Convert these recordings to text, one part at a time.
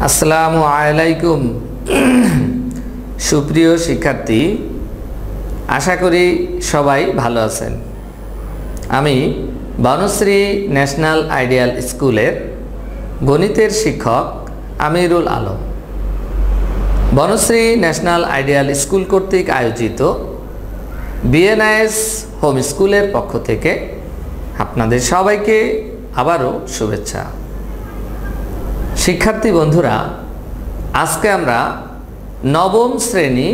আসসালামু আলাইকুম সুপ্রিয় শিক্ষার্থী, আশা করি সবাই ভালো আছেন। আমি বনশ্রী ন্যাশনাল আইডিয়াল স্কুলের গণিতের শিক্ষক Amirul Alam. Banasree national ideal school কর্তৃক আয়োজিত বিএনআইএস হোম স্কুলের পক্ষ থেকে আপনাদের সবাইকে আবারও শুভেচ্ছা। শিক্ষার্থী বন্ধুরা, আজকে আমরা নবম শ্রেণী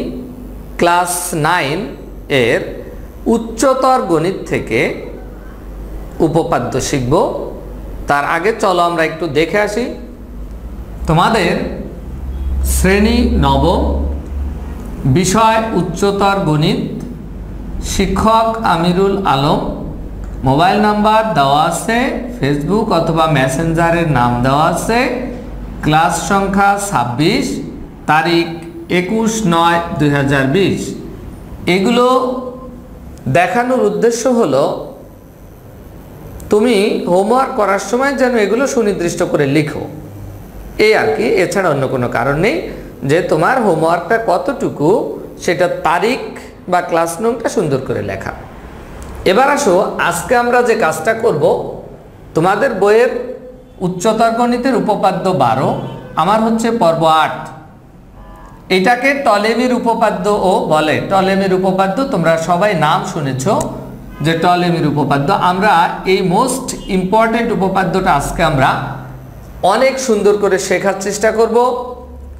ক্লাস 9 এর উচ্চতর গণিত থেকে উপপাদ্য শিখব। তার আগে চলো আমরা একটু দেখে আসি। তোমাদের শ্রেণী নবম, বিষয় উচ্চতর গণিত, শিক্ষক আমিরুল আলম, মোবাইল নাম্বার দেওয়া আছে, ফেসবুক অথবা মেসেঞ্জারের নাম দেওয়া আছে, ক্লাস সংখ্যা 26, তারিখ 21/9/2020। এগুলো দেখানোর উদ্দেশ্য হলো তুমি হোমওয়ার্ক করার সময় যেন এগুলো সুনির্দিষ্ট করে লিখো, এই আর কি। এছাড়া অন্য কোনো কারণ নেই যে তোমার হোমওয়ার্কটা কতটুকু সেটা তারিখ বা ক্লাস নংটা সুন্দর করে লেখা। এবার আসো, আজকে আমরা যে কাজটা করব, তোমাদের বইয়ের উচ্চতর গণিতের উপপাদ্য 12, আমার হচ্ছে পর্ব 8। এটাকে টলেমির উপপাদ্যও বলে। টলেমির উপপাদ্য তোমরা সবাই নাম শুনেছ যে টলেমির উপপাদ্য। আমরা এই মোস্ট ইম্পর্টেন্ট উপপাদ্যটা আজকে আমরা অনেক সুন্দর করে শেখার চেষ্টা করব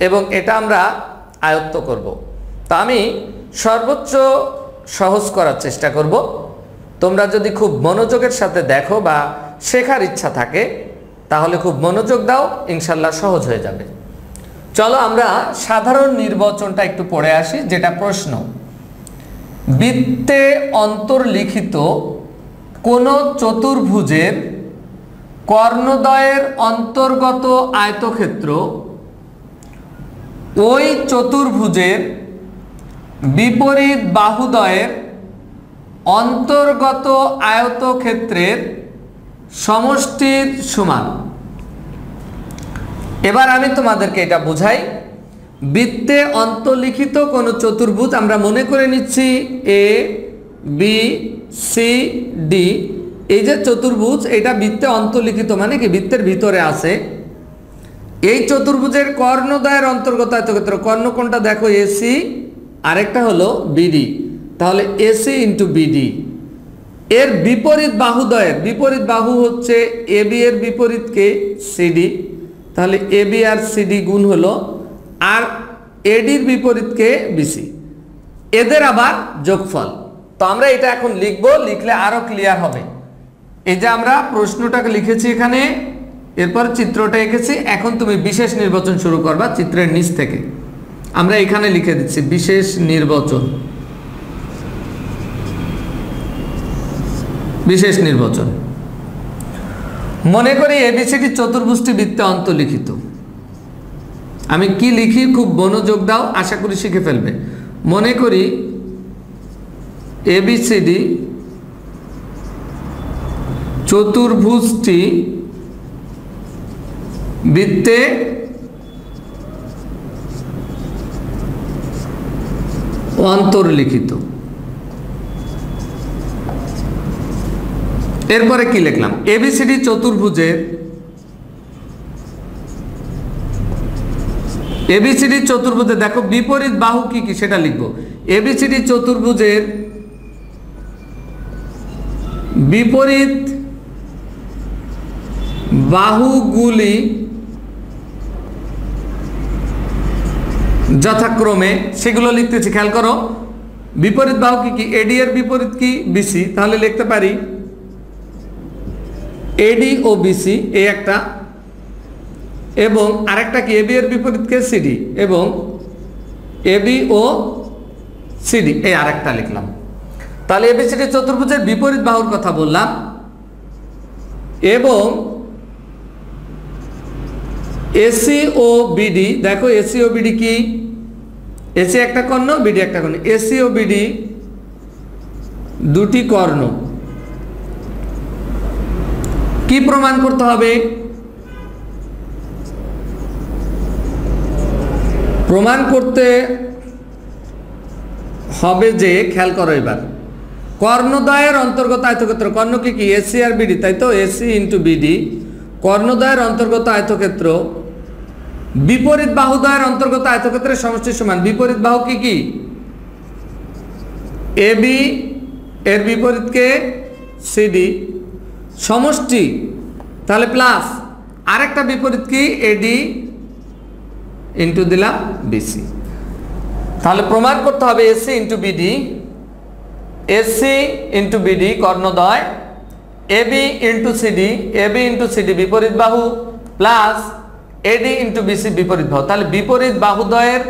এবং এটা আমরা আয়ত্ত করব। তা আমি সর্বোচ্চ সহজ করার চেষ্টা করব। তোমরা যদি খুব মনোযোগের সাথে দেখো বা শেখার ইচ্ছা থাকে তাহলে খুব মনোযোগ দাও, ইনশাল্লাহ সহজ হয়ে যাবে। চলো আমরা সাধারণ নির্বাচনটা একটু পড়ে আসি, যেটা প্রশ্ন। বৃত্তে অন্তর্লিখিত কোন চতুর্ভুজের কর্ণদ্বয়ের অন্তর্গত আয়তক্ষেত্র ওই চতুর্ভুজের বিপরীত বাহুদ্বয়ের অন্তর্গত আয়তক্ষেত্রের সমষ্টির সমান। এবার আমি তোমাদেরকে এটা বুঝাই। বৃত্তে অন্তর্লিখিত কোন চতুর্ভুজ, আমরা মনে করে নিচ্ছি এ বি সি ডি, এই যে চতুর্ভুজ, এটা বৃত্তে অন্তর্লিখিত মানে কি বৃত্তের ভিতরে আছে। এই চতুর্ভুজের কর্ণদ্বয়ের অন্তর্গত আয়তক্ষেত্র, কর্ণ কোনটা দেখো এসি, আরেকটা হলো বিডি, তাহলে এসি ইন্টু বিডি। এর বিপরীত বাহুদ্বয়ের, বিপরীত বাহু হচ্ছে এবি এর বিপরীতকে সিডি, তাহলে এবি আর সিডি গুণ হলো, আর এডির বিপরীতকে বিসি, এদের আবার যোগফল। তো আমরা এটা এখন লিখবো, লিখলে আরো ক্লিয়ার হবে। এই যে আমরা প্রশ্নটাকে লিখেছি এখানে, এরপর চিত্রটা এঁকেছি। এখন তুমি বিশেষ নির্বাচন শুরু করবা চিত্রের নিচ থেকে। আমরা এখানে লিখে দিচ্ছি বিশেষ নির্বাচন। বিশেষ নির্বাচন মনে করি এবিসিডি চতুর্ভুজটি বৃত্তে অন্তর্লিখিত। আমি কি লিখি খুব মনোযোগ দাও, আশা করি শিখে ফেলবে। মনে করি এবিসিডি চতুর্ভুজটি বৃত্তে অন্তর্লিখিত। এরপরে কি লিখলাম? এবিসিডি চতুর্ভুজের, এবিসিডি চতুর্ভুজে দেখো বিপরীত বাহু কি কি সেটা লিখবো। এবিসিডি চতুর্ভুজের বিপরীত বাহুগুলি যথাক্রমে সেগুলো লিখতেছি, খেয়াল করো। বিপরীত বাহু কি কি? এডি এর বিপরীত কি? বিসি, তাহলে লিখতে পারি এডি ও বিসি, এই একটা, এবং আরেকটা কি এবি এর বিপরীতকে সিডি, এবং এবি ও সিডি, এই আরেকটা লিখলাম। তাহলে এবিসিডি চতুর্ভুজের বিপরীত বাহুর কথা বললাম, এবং এসি ও বিডি, দেখো এসি ও বিডি কি? এসি একটা কর্ণ, বিডি একটা কর্ণ। এসি ও বিডি দুটি কর্ণ। কি প্রমাণ করতে হবে? প্রমাণ করতে হবে যে, খেয়াল করো এবার, কর্ণদ্বয়ের অন্তর্গত আয়তক্ষেত্র, কর্ণ কি কি এসি আর বিডি, তাই তো, এসি ইন্টু বিডি, কর্ণদ্বয়ের অন্তর্গত আয়তক্ষেত্র বিপরীত বাহুদ্বয়ের অন্তর্গত আয়তক্ষেত্রের সমষ্টির সমান। বিপরীত বাহু কি কি? এবি, এর বিপরীতকে সিডি, সমষ্টি তাহলে প্লাস আরেকটা বিপরীত কি এডি ইন্টু দিলাম বিসি। তাহলে প্রমাণ করতে হবে AC into BD, AC into BD কর্ণদ্বয়, AB into CD, AB into CD বিপরীত বাহু, প্লাস এডি ইন্টু বিসি বিপরীত বাহু। তাহলে বিপরীত বাহুদ্বয়ের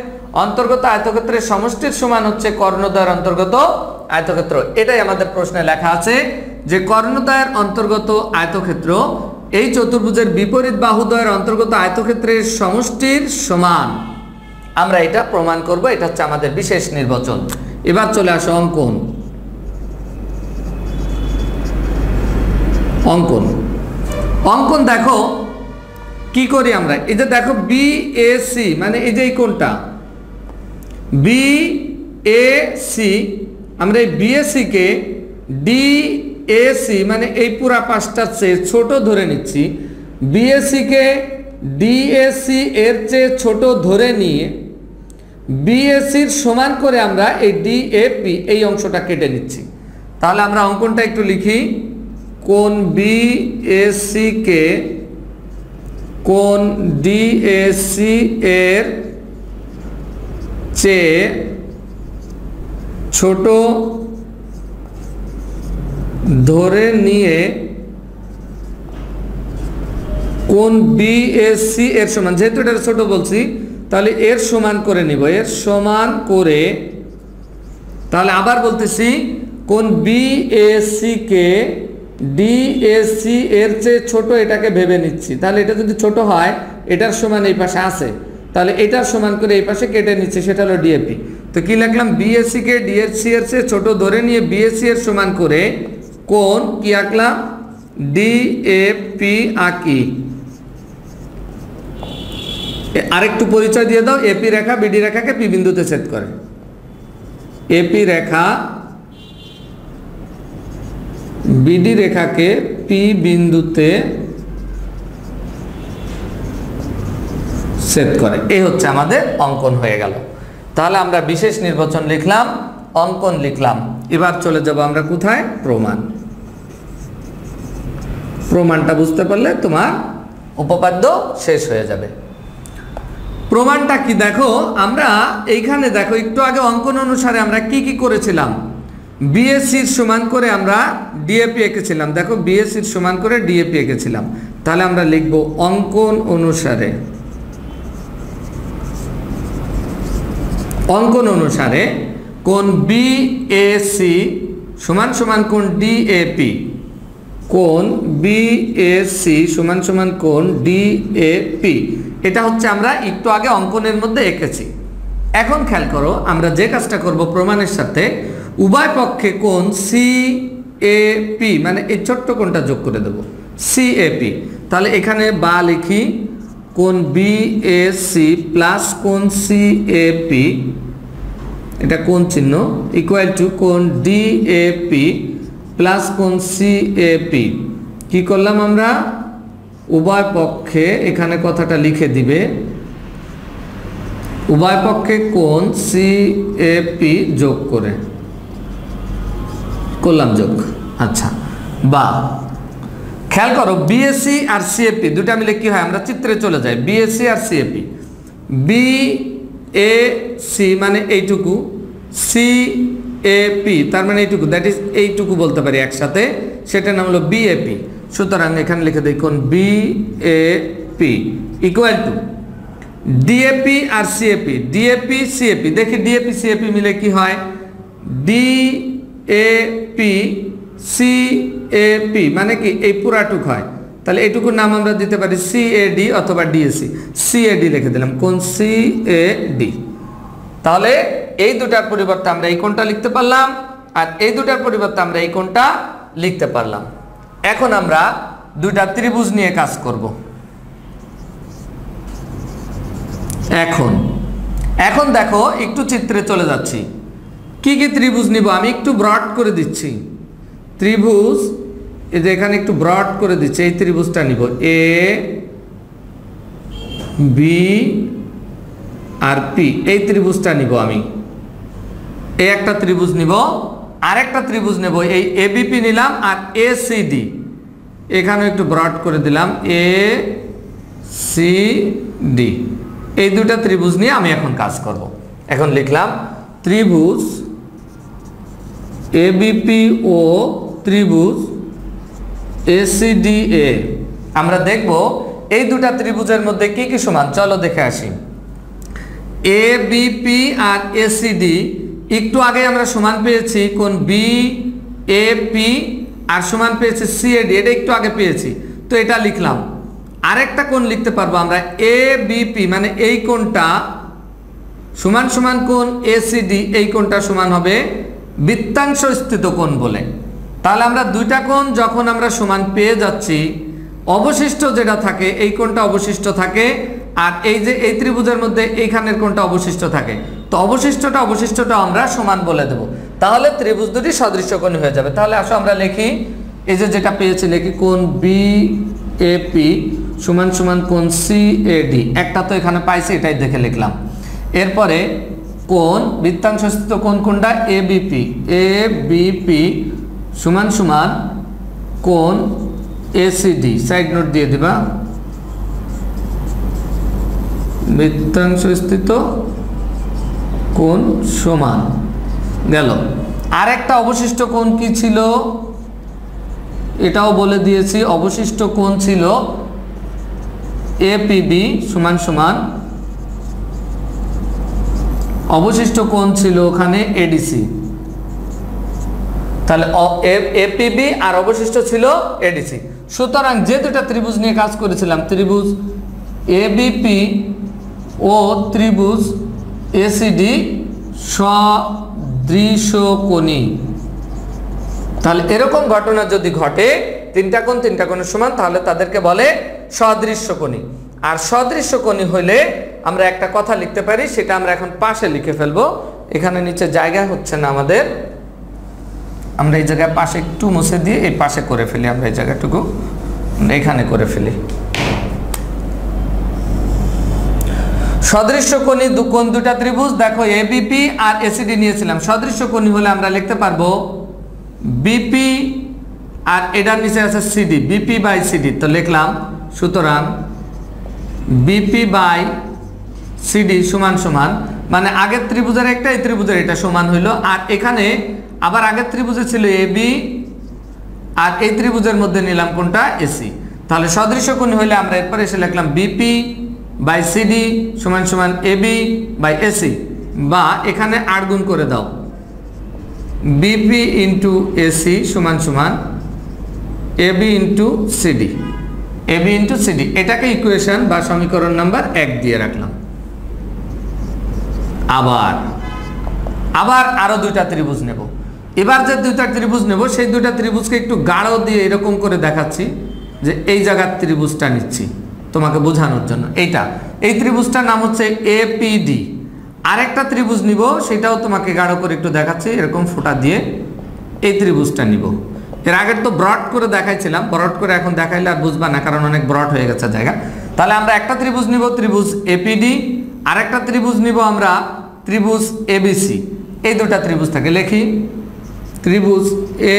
অন্তর্গত আয়তক্ষেত্রের সমষ্টির সমান হচ্ছে কর্ণদ্বয়ের অন্তর্গত আয়তক্ষেত্র। এটাই আমাদের প্রশ্নে লেখা আছে যে কর্ণদ্বয়ের অন্তর্গত আয়তক্ষেত্র এই চতুর্ভুজের বিপরীত বাহুদ্বয়ের অন্তর্গত আয়তক্ষেত্রের সমষ্টির সমান। আমরা এটা প্রমাণ করব, এটা হচ্ছে আমাদের বিশেষ নির্বাচন। এবার চলে আসো অঙ্কন। অঙ্কন অঙ্কন দেখো কি করি আমরা। এই যে দেখো বি এ সি, মানে এই যে এই কোণটা বি এ সি, আমরা এই বিএসি কে ডি এ সি মানে এই পুরা পাঁচটার চেয়ে ছোট ধরে নিচ্ছি। বিএসি কে ডিএসি এর চেয়ে ছোট ধরে নিয়ে বিএসির সমান করে আমরা এই ডিএপি এই অংশটা কেটে নিচ্ছি। তাহলে আমরা অঙ্কনটা একটু লিখি। কোণ বিএসি কে কোণ ডিএসি এর চেয়ে ছোট ধরে নিয়ে কোণ বিএসি এর সমান, যেহেতু এটা ছোট বলছি তাহলে এর সমান করে নিব, এর সমান করে। তাহলে আবার বলতেছি কোণ বিএসি কে ডিএসি এর চেয়ে ছোট এটাকে ভেবে নিচ্ছি। তাহলে এটা যদি ছোট হয় এটার সমান এই পাশে আছে, তাহলে এটার সমান করে এই পাশে কেটে নিচ্ছে, সেটা হলো ডিএপি। তো কি লিখলাম? বিএসি কে ডিএসি এর চেয়ে ছোট ধরে নিয়ে বিএসি এর সমান করে কোণ কি আঁকলাম? ডিএপি আঁকি। আরেকটু পরিচয় দিয়ে দাও। এপি রেখা বিডি রেখাকে পি বিন্দুতে ছেদ করে। এপি রেখা বিডি রেখাকে পি বিন্দুতে ছেদ করে। এই হচ্ছে আমাদের অঙ্কন হয়ে গেল। তাহলে আমরা বিশেষ নির্বাচন লিখলাম, অঙ্কন লিখলাম। এবার চলে যাব আমরা কোথায়? প্রমাণ। প্রমাণটা বুঝতে পারলে তোমার উপপাদ্য শেষ হয়ে যাবে। প্রমাণটা কি দেখো, আমরা এইখানে দেখো একটু আগে অঙ্কন অনুসারে আমরা কি কি করেছিলাম। বিএসির সমান করে আমরা ডিএপি এঁকেছিলাম। দেখো বিএসির সমান করে ডিএপি এঁকেছিলাম। তাহলে আমরা লিখব অঙ্কন অনুসারে, অঙ্কন অনুসারে কোণ বিএসি সমান সমান কোণ ডিএপি, কোণ বিএসি সমান সমান কোণ ডিএপি। এটা হচ্ছে আমরা একটু আগে অঙ্কনের মধ্যে এঁকেছি। এখন খেয়াল করো, আমরা যে কাজটা করব প্রমাণের সাথে উভয় পক্ষে কোণ সিএপি মানে এই ছোট্ট কোণটা যোগ করে দেব, সিএপি। তাহলে এখানে বা লিখি কোণ বিএসি প্লাস কোণ সিএপি, এটা কোণ চিহ্ন, ইকুয়াল টু কোণ ডিএপি প্লাস কোণ সিএপি। কি করলাম আমরা? উভয় পক্ষে, এখানে কথাটা লিখে দিবে, উভয় পক্ষে কোণ সিএপি যোগ করে করলাম যোগ। আচ্ছা, বা খেয়াল করো বিএসি আর সিএপি দুটা মিলে কি হয়? আমরা চিত্রে চলে যাই। বিএসি আর সিএপি, বি এ সি মানে এইটুকু, সিএপি তার মানে এইটুকু, দ্যাট ইজ এইটুকু বলতে পারি একসাথে, সেটার নাম হলো বিএপি। সুতরাং এখানে লিখে দেখুন বিএপি ইকুয়াল টু ডিএপি আর সিএপি, ডিএপি সিএপি। দেখি ডিএপি সিএপি মিলে কি হয়? ডিএপি সিএপি মানে কি এই পুরাটুক হয়। তাহলে এইটুকুর নাম আমরা দিতে পারি সিএডি অথবা ডিএসি। সিএডি লিখে দিলাম, কোণ সিএডি। তাহলে এই দুটার পরিবর্তে আমরা এই কোণটা লিখতে পারলাম, আর এই দুটার পরিবর্তে আমরা এই কোণটা লিখতে পারলাম। এখন আমরা দুইটা ত্রিভুজ নিয়ে কাজ করব। এখন এখন দেখো একটু চিত্রে চলে যাচ্ছি। কি কি ত্রিভুজ নিব আমি একটু ব্রড করে দিচ্ছি। ত্রিভুজ এই যে এখানে একটু ব্রড করে দিচ্ছি, এই ত্রিভুজটা নিব এ বি আর পি, এই ত্রিভুজটা নিব আমি। এই একটা ত্রিভুজ নিব, আরেকটা ত্রিভুজ নেব এই এবিপি নিলাম আর এ সি ডি, এখানেও একটু ব্রড করে দিলাম এ সি ডি। এই দুটা ত্রিভুজ নিয়ে আমি এখন কাজ করব। এখন লিখলাম ত্রিভুজ এবিপি ও ত্রিভুজ এসিডিএ। আমরা দেখব এই দুটা ত্রিভুজের মধ্যে কি কি সমান, চলো দেখে আসি। এ বিপি আর এসিডি একটু আগে আমরা সমান পেয়েছি কোণ বি এ পি আর সমান পেয়েছি সিএডি, এটা একটু আগে পেয়েছি, তো এটা লিখলাম। আরেকটা কোণ লিখতে পারবো আমরা এ বিপি, মানে এই কোণটা সমান সমান কোণ এসিডি, এই কোণটা সমান হবে বৃত্তাংশ স্থিত কোণ বলে। তাহলে আমরা দুইটা কোণ যখন আমরা সমান পেয়ে যাচ্ছি, অবশিষ্ট যেটা থাকে এই কোণটা অবশিষ্ট থাকে, আর এই যে এই ত্রিভুজের মধ্যে এইখানের কোণটা অবশিষ্ট থাকে, তো অবশিষ্টটা আমরা সমান বলে দেব। তাহলে ত্রিভুজ দুটি সদৃশ্যকোণী হয়ে যাবে। তাহলে আসো আমরা লিখি, এই যে যেটা পেয়েছি লিখি কোণ বি এ পি সমান সমান কোণ সি এ ডি, একটা তো এখানে পাইছি এটাই দেখে লিখলাম। এরপরে কোণ বৃত্তাংশ স্থিত কোণ কোণটা এ বিপি সমান সমান কোণ এসিডি, সাইড নোট দিয়ে দিবা, বৃত্তাংশ স্থিত কোণ সমান গেল। আরেকটা অবশিষ্ট কোণ কি ছিল এটাও বলে দিয়েছি, অবশিষ্ট কোণ ছিল এপিবি সমান সমান, অবশিষ্ট কোণ ছিল ওখানে এডিসি। তাহলে এপিবি আর অবশিষ্ট ছিল এডিসি। সুতরাং যে দুটা ত্রিভুজ নিয়ে কাজ করেছিলাম, ত্রিভুজ এবিপি ও ত্রিভুজ এসিডি সদৃশকোণী। তাহলে এরকম ঘটনা যদি ঘটে, তিনটা কোণের সমান, তাহলে তাদেরকে বলে সদৃশ্যকোণী। আর সদৃশ্যকোণী হলে আমরা একটা কথা লিখতে পারি, সেটা আমরা এখন পাশে লিখে ফেলবো। এখানে নিচে জায়গা হচ্ছে না আমাদের, আমরা এই জায়গায় পাশে একটু মুছে দিয়ে এই পাশে করে ফেলি, আমরা এই জায়গাটুকু এখানে করে ফেলি। সদৃশ্যকোণী কোণ দুটা ত্রিভুজ, দেখো এবিপি আর এসিডি নিয়েছিলাম। সদৃশ্যকোণী হলে আমরা লিখতে পারবো বিপি আর এটার নিচে আছে সিডি, বিপি বাই সিডি, তো লিখলাম সুতরাং বিপি বাই সিডি সমান সমান, মানে আগের ত্রিভুজের একটা এই ত্রিভুজের এটা সমান হইল। আর এখানে আবার আগের ত্রিভুজে ছিল এবি আর এই ত্রিভুজের মধ্যে নিলাম কোনটা এসি। তাহলে সদৃশ্যকোণী হইলে আমরা এরপরে এসে লিখলাম বিপি বাই সিডি সমান সমান এবি বাই এসি, বা এখানে 8 গুণ করে দাও, বিপি ইন্টু এসি সমান সমান AB into CD, AB into CD. এটাকে ইকুয়েশন বা সমীকরণ নাম্বার 1 দিয়ে রাখলাম। আবার আরো দুইটা ত্রিভুজ নেব। এবার যে দুইটা ত্রিভুজ নেব সেই দুইটা ত্রিভুজকে একটু গাঢ় দিয়ে এরকম করে দেখাচ্ছি যে এই জায়গার ত্রিভুজটা নিচ্ছি তোমাকে বোঝানোর জন্য। এই ত্রিভুজটার নাম হচ্ছে এপিডি। আরেকটা ত্রিভুজ নিব, সেটাও তোমাকে গাঢ় করে একটু দেখাচ্ছি, এরকম ফোঁটা দিয়ে এই ত্রিভুজটা নিব। এর আগের তো ব্রড করে দেখাইছিলাম, ব্রড করে এখন দেখাইলে আর বুঝবা না, কারণ অনেক ব্রড হয়ে গেছে জায়গা। তাহলে আমরা একটা ত্রিভুজ নিব, ত্রিভুজ এপিডি, আরেকটা ত্রিভুজ নিব আমরা ত্রিভুজ এবিসি। এই দুটা ত্রিভুজ থাকে, লিখি ত্রিভুজ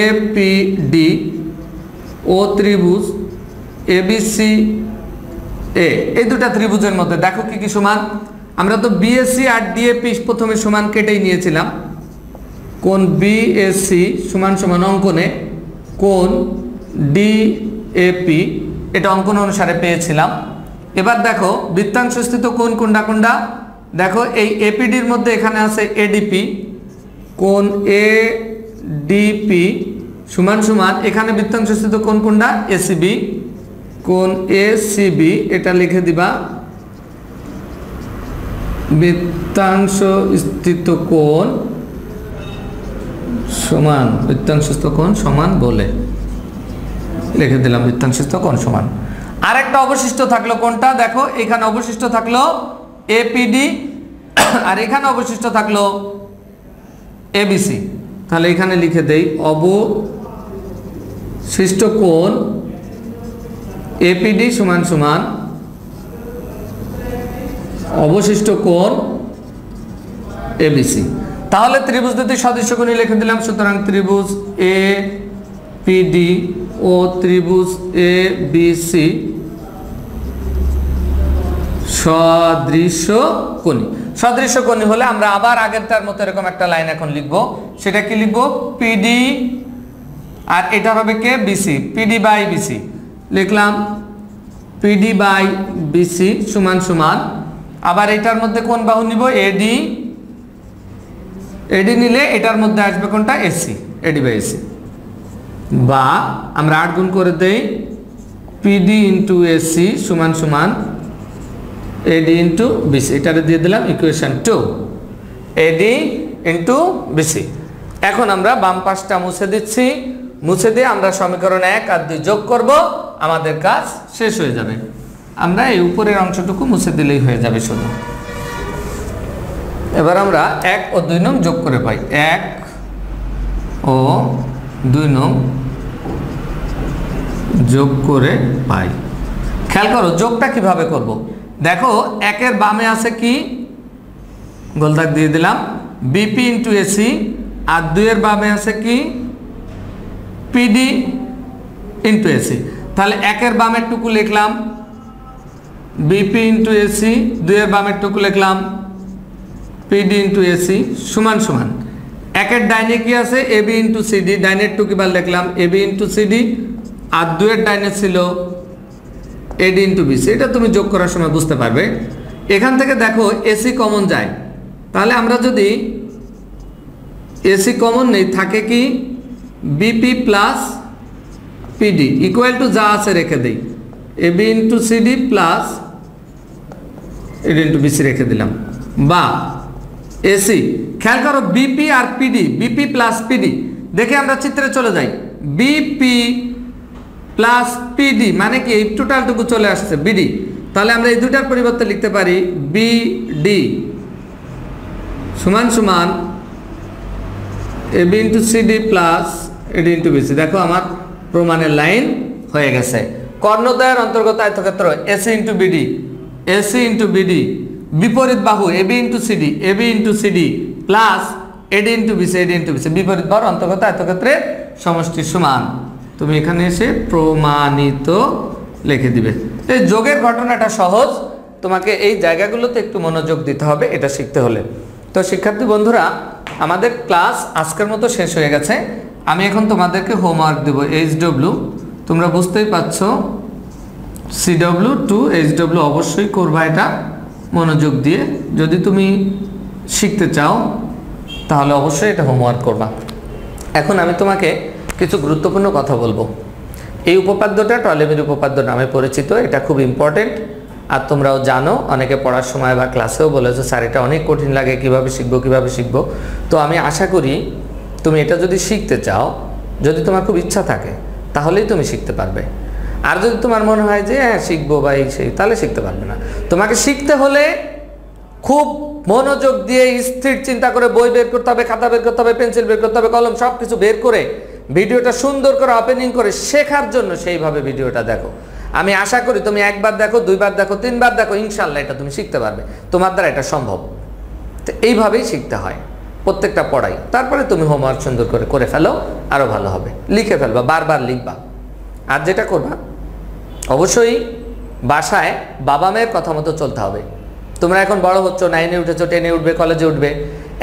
এপিডি ও ত্রিভুজ এবিসি এ। এই দুটা ত্রিভুজের মধ্যে দেখো কি কি সমান। আমরা তো বিএসসি আর ডিএপি প্রথমে সমান কেটেই নিয়েছিলাম। কোণ বিএসসি সমান সমান অঙ্কনে কোণ ডিএপি, এটা অঙ্কন অনুসারে পেয়েছিলাম। এবার দেখো বৃত্তাংশ স্থিত কোণ কোনটা কোনটা, দেখো এই এপিডির মধ্যে এখানে আছে এডিপি, কোণ এডিপি সমান সমান এখানে বৃত্তাংশ স্থিত কোণ কোনটা এসিবি, কোণ এসিবি, এটা লিখে দিবা বৃত্তাংশ স্থিত কোণ সমান, বৃত্তাংশ স্থিত কোণ সমান বলে লিখে দিলাম বৃত্তাংশ স্থিত কোণ সমান। আরেকটা অবশিষ্ট থাকলো কোনটা, দেখো এখানে অবশিষ্ট থাকলো এপিডি আর এখানে অবশিষ্ট থাকলো এবিসি। তাহলে এখানে লিখে দেই অবশিষ্ট কোণ এপিডি সমান সমান অবশিষ্ট কোণ এবিসি। তাহলে ত্রিভুজ দুটি সদৃশকোণী লিখে দিলাম। সুতরাং ত্রিভুজ এ পিডি ও ত্রিভুজ এ বিসি সদৃশকোণী। সদৃশকোণী হলে আমরা আবার আগেরটার মতো এরকম একটা লাইন এখন লিখব। সেটা কি লিখব? পিডি আর এটা হবে কে? বিসি। পিডি বাই বিসি লিখলাম। পিডি বাই বিসি সমান সমান আবার এটার মধ্যে কোন বাহু নিব? এডি। এডি নিলে এটার মধ্যে আসবে কোনটা? এসি। AD by AC. বা আমরা 8 গুণ করে দেই পিডি ইন্টু এসি সমান সমান এডি ইন্টু বিসি। এটারে দিয়ে দিলাম ইকুয়েশন 2, এডি ইন্টু বিসি। এখন আমরা বাম পাশটা মুছে দিচ্ছি। মুছে দিয়ে আমরা সমীকরণ 1 আর 2 যোগ করব, আমাদের কাজ শেষ হয়ে যাবে। আমরা এই উপরের অংশটুকু মুছে দিলেই হয়ে যাবে শুধু। এবার আমরা 1 ও 2 নং যোগ করে পাই। 1 ও 2 নং যোগ করে পাই। খেয়াল করো যোগটা কিভাবে করব। দেখো 1 এর বামে আছে কি? গোলদাগ দিয়ে দিলাম বিপি ইন্টু এসি। আর 2 এর বামে আছে কি? PD into AC. তাহলে 1 এর বামের টুকু লিখলাম বিপি ইন্টু এসি, 2 এর বামের টুকু লিখলাম পিডি ইন্টু এসি সমান সমান 1 এর ডাইনে কি আছে? AB into CD. ডাইনের টুকু এবার লিখলাম এবি ইন্টু সিডি। আর 2 এর ডাইনে ছিল এডি ইন্টু বিসি। এটা তুমি যোগ করার সময় বুঝতে পারবে। এখান থেকে দেখো এসি কমন যায়। তাহলে আমরা যদি এসি কমন নেই, থাকে কি? BP plus PD equal to যা আছে রেখে দেই AB into CD plus AD into BC রেখে দিলাম। বা এসি খেয়াল করো বিপি আর পিডি, বিপি প্লাস পিডি। দেখে আমরা চিত্রে চলে যাই। বিপি প্লাস পিডি মানে কি? এই টোটালটুকু চলে আসছে বিডি। তাহলে আমরা এই দুটার পরিবর্তে লিখতে পারি বিডি সমান সমান AB into CD plus AD into BC. দেখো আমার প্রমাণের লাইন হয়ে গেছে। কর্ণদ্বয়ের অন্তর্গত আয়তক্ষেত্র AC into BD, AC into BD, বিপরীত বাহু AB into CD, AB into CD plus AD into BC, AD into BC. বিপরীত বাহুর অন্তর্গত আয়তক্ষেত্রের সমষ্টি সমান। তুমি এখানে এসে প্রমাণিত লিখে দিবে। এই যোগের ঘটনাটা সহজ, তোমাকে এই জায়গাগুলোতে একটু মনোযোগ দিতে হবে এটা শিখতে হলে। তো শিক্ষার্থী বন্ধুরা, আমাদের ক্লাস আজকের মতো শেষ হয়ে গেছে। আমি এখন তোমাদেরকে হোমওয়ার্ক দেব। এইচডব্লিউ তোমরা বুঝতেই পারছো, সিডব্লিউ টু এইচডব্লিউ অবশ্যই করবা এটা মনোযোগ দিয়ে। যদি তুমি শিখতে চাও তাহলে অবশ্যই এটা হোমওয়ার্ক করবা। এখন আমি তোমাকে কিছু গুরুত্বপূর্ণ কথা বলবো। এই উপপাদ্যটা টলেমির উপপাদ্য নামে পরিচিত। এটা খুব ইম্পর্টেন্ট আর তোমরাও জানো। অনেকে পড়ার সময় বা ক্লাসেও বলেছো স্যার এটা অনেক কঠিন লাগে, কিভাবে শিখবো কিভাবে শিখবো। তো আমি আশা করি তুমি এটা যদি শিখতে চাও, যদি তোমার খুব ইচ্ছা থাকে তাহলেই তুমি শিখতে পারবে। আর যদি তোমার মনে হয় যে হ্যাঁ শিখবো বা এই সেই, তাহলে শিখতে পারবে না। তোমাকে শিখতে হলে খুব মনোযোগ দিয়ে স্থির চিন্তা করে বই বের করতে হবে, খাতা বের করতে হবে, পেন্সিল বের করতে হবে, কলম সব কিছু বের করে ভিডিওটা সুন্দর করে ওপেনিং করে শেখার জন্য সেইভাবে ভিডিওটা দেখো। আমি আশা করি তুমি একবার দেখো, 2 বার দেখো, 3 বার দেখো, ইনশাল্লাহ এটা তুমি শিখতে পারবে। তোমার দ্বারা এটা সম্ভব। তো এইভাবেই শিখতে হয় প্রত্যেকটা পড়াই। তারপরে তুমি হোমওয়ার্ক সুন্দর করে করে ফেলো, আরও ভালো হবে। লিখে ফেলবা, বারবার লিখবা। আর যেটা করবা অবশ্যই বাসায় বাবা মায়ের কথা মতো চলতে হবে। তোমরা এখন বড় হচ্ছ, 9-এ উঠেছো, 10-এ উঠবে, কলেজে উঠবে।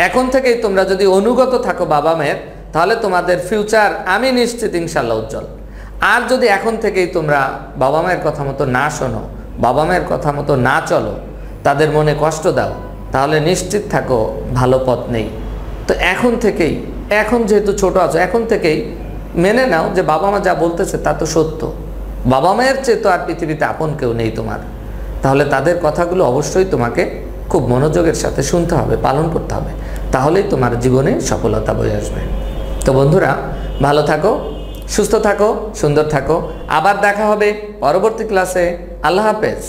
এখন থেকেই তোমরা যদি অনুগত থাকো বাবা মায়ের, তাহলে তোমাদের ফিউচার আমি নিশ্চিত ইনশাল্লাহ উজ্জ্বল। আর যদি এখন থেকেই তোমরা বাবা মায়ের কথা মতো না শোনো, বাবা মায়ের কথা মতো না চলো, তাদের মনে কষ্ট দাও, তাহলে নিশ্চিত থাকো ভালো পথ নেই। তো এখন থেকেই, এখন যেহেতু ছোট আছো, এখন থেকেই মেনে নাও যে বাবা মা যা বলতেছে তা তো সত্য। বাবা মায়ের চেয়ে তো আর পৃথিবীতে আপন কেউ নেই তোমার। তাহলে তাদের কথাগুলো অবশ্যই তোমাকে খুব মনোযোগের সাথে শুনতে হবে, পালন করতে হবে। তাহলেই তোমার জীবনে সফলতা বয়ে আসবে। তো বন্ধুরা, ভালো থাকো, সুস্থ থাকো, সুন্দর থাকো। আবার দেখা হবে পরবর্তী ক্লাসে। আল্লাহ হাফেজ।